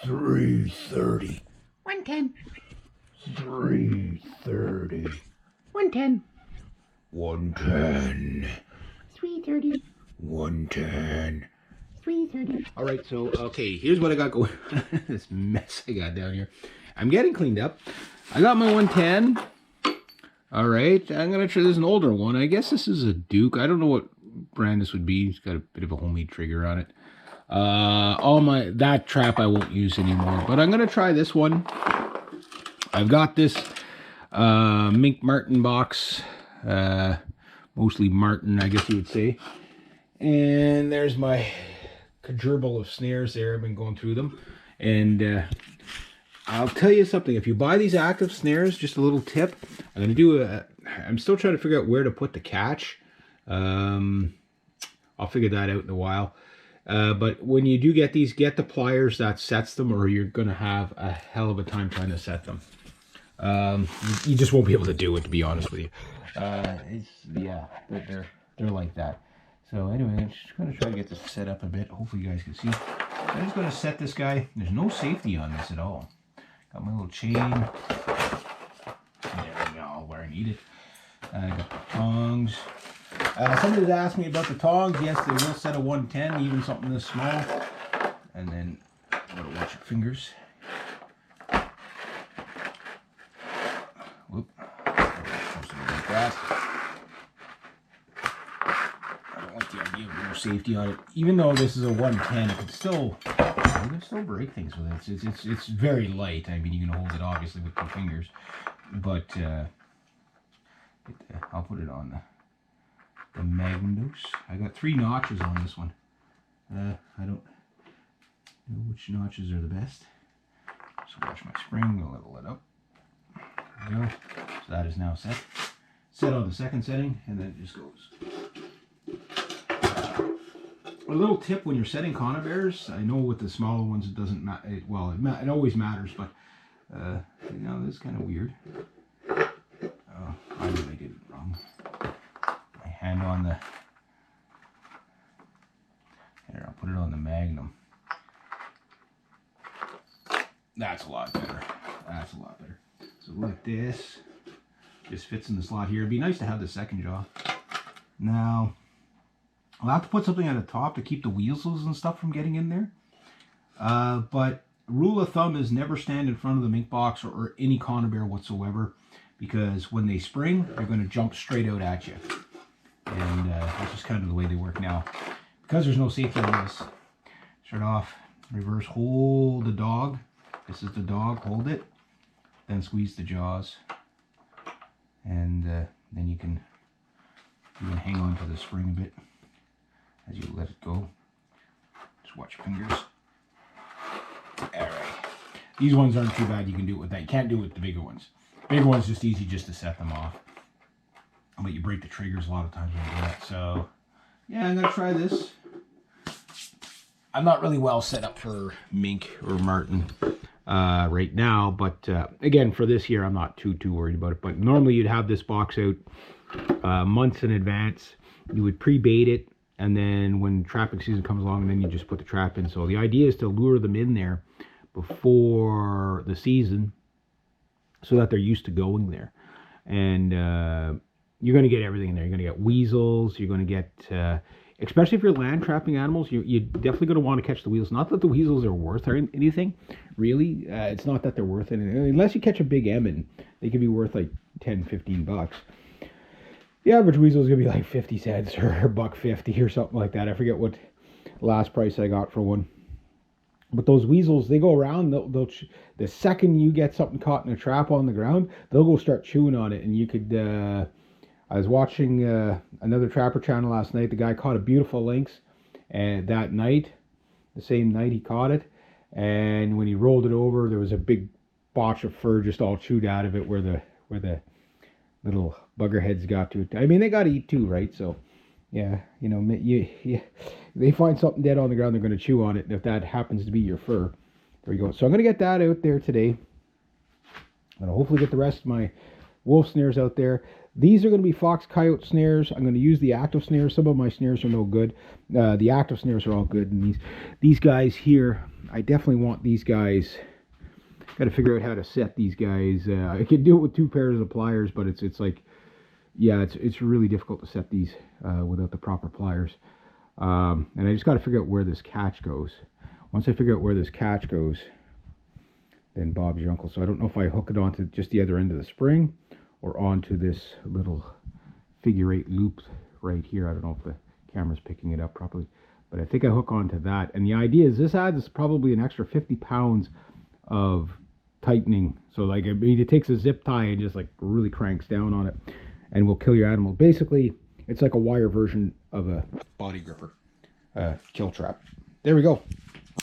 330. 110. 330. 110. 110. 330. 110. 330. All right, so, okay, here's what I got going. This mess I got down here. I'm getting cleaned up. I got my 110. All right, I'm going to try this an older one. I guess this is a Duke. I don't know what brand this would be. It's got a bit of a homemade trigger on it. That trap I won't use anymore, but I'm going to try this one. I've got this mink marten box, mostly marten, I guess you would say. And there's my gerbil of snares there. I've been going through them, and I'll tell you something. If you buy these active snares, just a little tip. I'm still trying to figure out where to put the catch. I'll figure that out in a while. But when you do get these, get the pliers that sets them, or you're going to have a hell of a time trying to set them. You just won't be able to do it, to be honest with you. They're like that. So anyway, I'm just going to try to get this set up a bit. Hopefully you guys can see. I'm just going to set this guy. There's no safety on this at all. Got my little chain. There we go, where I need it. I got the tongs. Somebody asked me about the tongs. Yes, they will set a 110, even something this small. And then you gotta watch your fingers. Whoop. Like that. I don't like the idea of no safety on it. Even though this is a 110, it can still break things with it. It's very light. I mean, you can hold it obviously with 2 fingers, but I'll put it on the magnum dose. I got 3 notches on this one. I don't know which notches are the best. So watch my spring. I'll level it up. There we go. So that is now set. Set on the second setting, and then it just goes. A little tip when you're setting conibears. I know with the smaller ones it doesn't matter. Well, it always matters, but you know, this is kind of weird. Oh, I really did it wrong. My hand on the. Here, I'll put it on the Magnum. That's a lot better. That's a lot better. So like this, just fits in the slot here. It'd be nice to have the second jaw. Now, I'll have to put something at the top to keep the weasels and stuff from getting in there. But rule of thumb is never stand in front of the mink box or any conibear whatsoever, because when they spring, they're going to jump straight out at you. And that's just kind of the way they work now. Because there's no safety on this, start off, reverse, hold the dog. This is the dog, hold it. Then squeeze the jaws. And then you can hang on to the spring a bit as you let it go. Just watch your fingers. Alright. These ones aren't too bad. You can do it with that. You can't do it with the bigger ones. Bigger ones just easy just to set them off. But you break the triggers a lot of times when you do that. So yeah, I'm gonna try this. I'm not really well set up for mink or marten right now, but again, for this year I'm not too worried about it. But normally you'd have this box out months in advance. You would pre-bait it, and then when trapping season comes along, then you just put the trap in. So the idea is to lure them in there before the season so that they're used to going there. And you're going to get everything in there. You're going to get weasels. You're going to get, especially if you're land trapping animals, you're definitely going to want to catch the weasels. Not that the weasels are worth anything, really. It's not that they're worth anything. Unless you catch a big Emmon, they could be worth like 10, 15 bucks. The average weasel is going to be like 50 cents or $1.50 or something like that. I forget what last price I got for one. But those weasels, they go around. The second you get something caught in a trap on the ground, they'll go start chewing on it. And you could, I was watching another trapper channel last night. The guy caught a beautiful lynx, and that night, the same night he caught it, and when he rolled it over, there was a big botch of fur just all chewed out of it where the little bugger heads got to it. I mean, they got to eat too, right? So, yeah, you know, they find something dead on the ground, they're going to chew on it. And if that happens to be your fur, there you go. So I'm going to get that out there today. I'm going to hopefully get the rest of my wolf snares out there. These are going to be fox coyote snares. I'm going to use the active snares. Some of my snares are no good. The active snares are all good. And these guys here, I definitely want these guys. Got to figure out how to set these guys. I can do it with 2 pairs of pliers, but it's like, yeah, it's really difficult to set these without the proper pliers. And I just got to figure out where this catch goes. Once I figure out where this catch goes, then Bob's your uncle. So I don't know if I hook it onto just the other end of the spring or onto this little figure 8 loop right here. I don't know if the camera's picking it up properly, but I think I hook onto that. And the idea is this adds probably an extra 50 pounds of tightening. So like, I mean, it takes a zip tie and just like really cranks down on it and will kill your animal. Basically, it's like a wire version of a body gripper kill trap. There we go.